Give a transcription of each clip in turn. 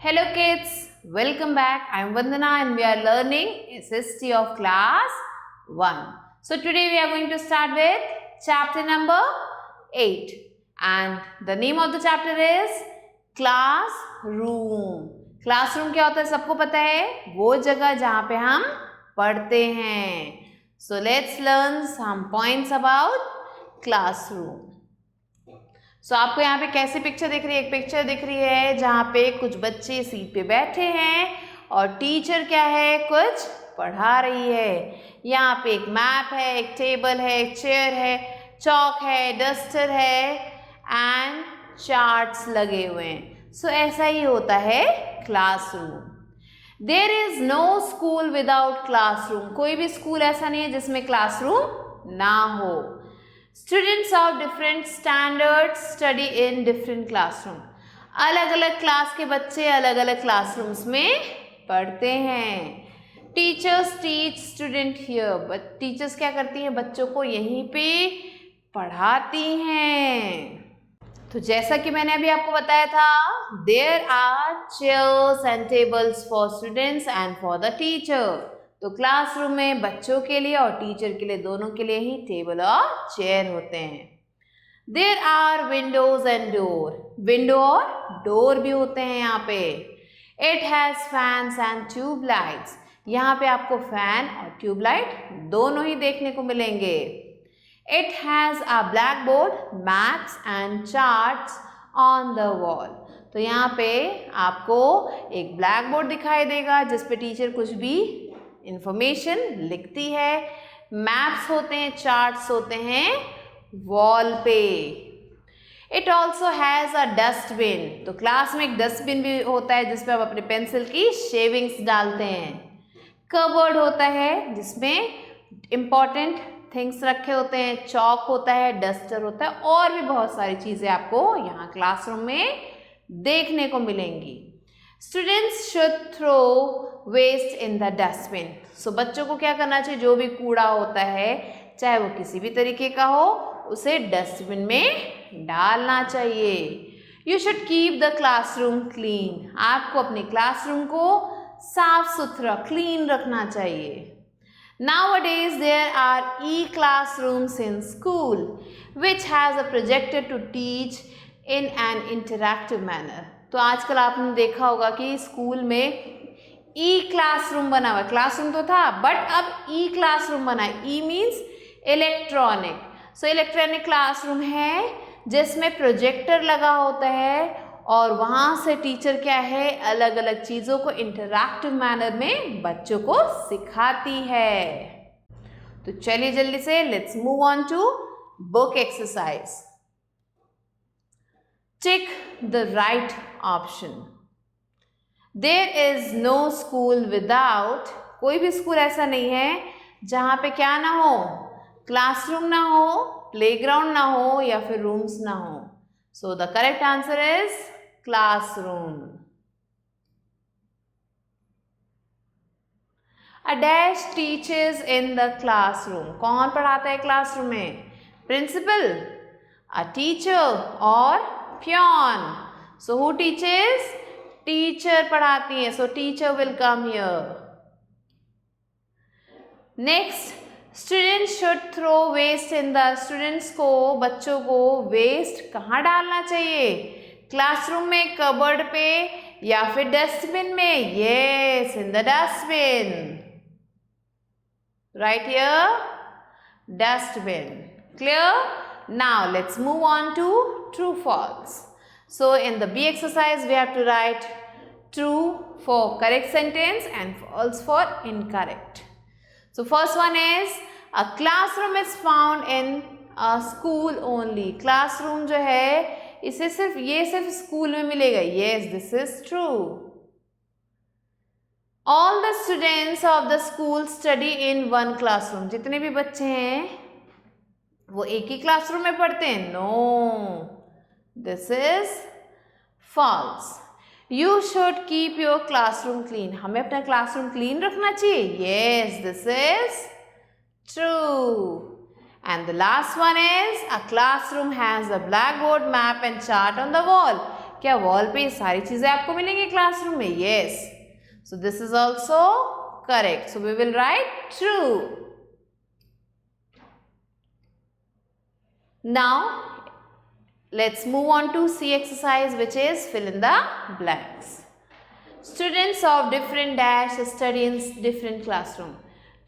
Hello kids, welcome back. I am Vandana and we are learning SST of class 1. So today we are going to start with chapter number 8 and the name of the chapter is Classroom. Classroom क्या होता है सबको पता है, वो जगह जहाँ पे हम पढ़ते हैं. So let's learn some points about classroom. सो आपको यहाँ पे कैसी पिक्चर दिख रही है? एक पिक्चर दिख रही है जहाँ पे कुछ बच्चे सीट पे बैठे हैं और टीचर क्या है, कुछ पढ़ा रही है. यहाँ पे एक मैप है, एक टेबल है, एक चेयर है, चॉक है, डस्टर है एंड चार्ट्स लगे हुए हैं. सो ऐसा ही होता है classroom. There is no school without classroom. कोई भी स्कूल ऐसा नहीं है जिसमें क्लासरूम ना हो. Students of different standards study in different classroom. अलग अलग क्लास के बच्चे अलग अलग क्लासरूम्स में पढ़ते हैं. Teachers teach student here. But teachers क्या करती हैं, बच्चों को यहीं पे पढ़ाती हैं. तो जैसा कि मैंने अभी आपको बताया था, there are chairs and tables for students and for the teacher. तो क्लासरूम में बच्चों के लिए और टीचर के लिए दोनों के लिए ही टेबल और चेयर होते हैं. There are windows and door. Window और डोर भी होते हैं यहाँ पे. It has fans and tube lights. यहाँ पे आपको फैन और ट्यूबलाइट दोनों ही देखने को मिलेंगे. It has a black board, maps and charts on the wall. तो यहाँ पे आपको एक ब्लैक बोर्ड दिखाई देगा जिस पे टीचर कुछ भी इंफॉर्मेशन लिखती है. मैप्स होते हैं, चार्ट्स होते हैं वॉल पे. It also has a dustbin. तो क्लास में एक डस्टबिन भी होता है जिसपे आप अपने पेंसिल की शेविंग्स डालते हैं. कबर्ड होता है जिसमें इम्पॉर्टेंट थिंग्स रखे होते हैं. चॉक होता है, डस्टर होता है और भी बहुत सारी चीज़ें आपको यहाँ क्लासरूम में देखने को मिलेंगी. Students should throw waste in the dustbin. So बच्चों को क्या करना चाहिए, जो भी कूड़ा होता है चाहे वो किसी भी तरीके का हो उसे डस्टबिन में डालना चाहिए. You should keep the classroom clean. आपको अपने क्लासरूम को साफ सुथरा क्लीन रखना चाहिए. Nowadays there are e-classrooms in school which has a projector to teach in an interactive manner. तो आजकल आपने देखा होगा कि स्कूल में ई क्लासरूम बना हुआ है. क्लासरूम तो था बट अब ई क्लासरूम बना है. E means electronic. So electronic classroom है जिसमें प्रोजेक्टर लगा होता है और वहाँ से टीचर क्या है, अलग अलग चीज़ों को इंटरैक्टिव मैनर में बच्चों को सिखाती है. तो चलिए जल्दी से let's move on to book exercise. Tick the right option. There is no school without. कोई भी स्कूल ऐसा नहीं है जहाँ पे क्या ना हो, क्लासरूम ना हो, प्लेग्राउंड ना हो या फिर रूम्स ना हो. So the correct answer is classroom. A dash teachers in the classroom. कौन पढ़ाता है क्लासरूम में? प्रिंसिपल, अ टीचर और peon. So who teachers? Teacher पढ़ाती है. So teacher will come here. Next, students should throw waste in the. Students को, बच्चों को वेस्ट कहाँ डालना चाहिए? क्लासरूम में, कबर्ड पे या फिर डस्टबिन में? Yes, in the dustbin. Right here, dustbin. Clear? Now let's move on to true false. So in the B exercise we have to write true for correct sentence and false for incorrect. So first one is a classroom is found in a school only. Classroom जो है इसे सिर्फ school में मिलेगा. Yes, this is true. All the students of the school study in one classroom. जितने भी बच्चे हैं वो एक ही क्लासरूम में पढ़ते हैं. No. This is false. You should keep your classroom clean. हमें अपना क्लासरूम क्लीन रखना चाहिए. Yes, this is true. And the last one is a classroom has a blackboard, map and chart on the wall. क्या wall पे ये सारी चीजें आपको मिलेंगी क्लासरूम में? Yes, so this is also correct, so we will write true. Now let's move on to C exercise, which is fill in the blanks. Students of different dash study in different classroom.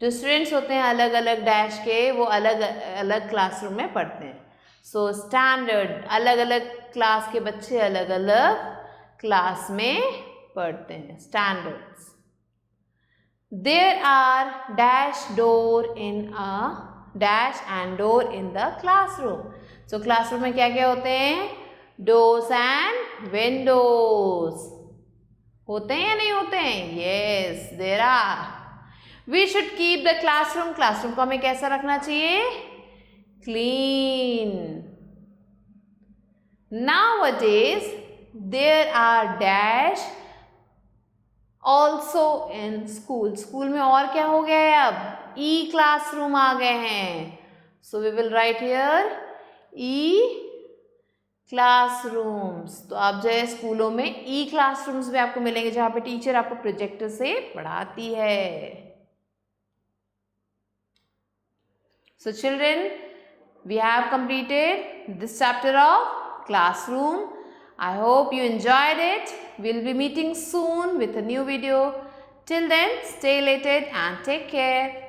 जो students होते हैं अलग अलग dash के, वो अलग अलग classroom में पढ़ते हैं. सो स्टैंडर्ड, अलग अलग क्लास के बच्चे अलग अलग क्लास में पढ़ते हैं. Standards. There are dash door in a dash and door in the classroom. So classroom में क्या क्या होते हैं? Doors and windows. होते हैं या नहीं होते हैं? Yes, there are. We should keep the classroom. Classroom को हमें कैसा रखना चाहिए? Clean. Nowadays there are dash also in school. School में और क्या हो गया है अब? E-classroom आ गए हैं. So we will write here E-classrooms. तो आप जो है स्कूलों में E-classrooms भी आपको मिलेंगे, जहाँ पे टीचर आपको प्रोजेक्टर से पढ़ाती है. So children, we have completed this chapter of classroom. I hope you enjoyed it. We'll be meeting soon with a new video. Till then, stay elated and take care.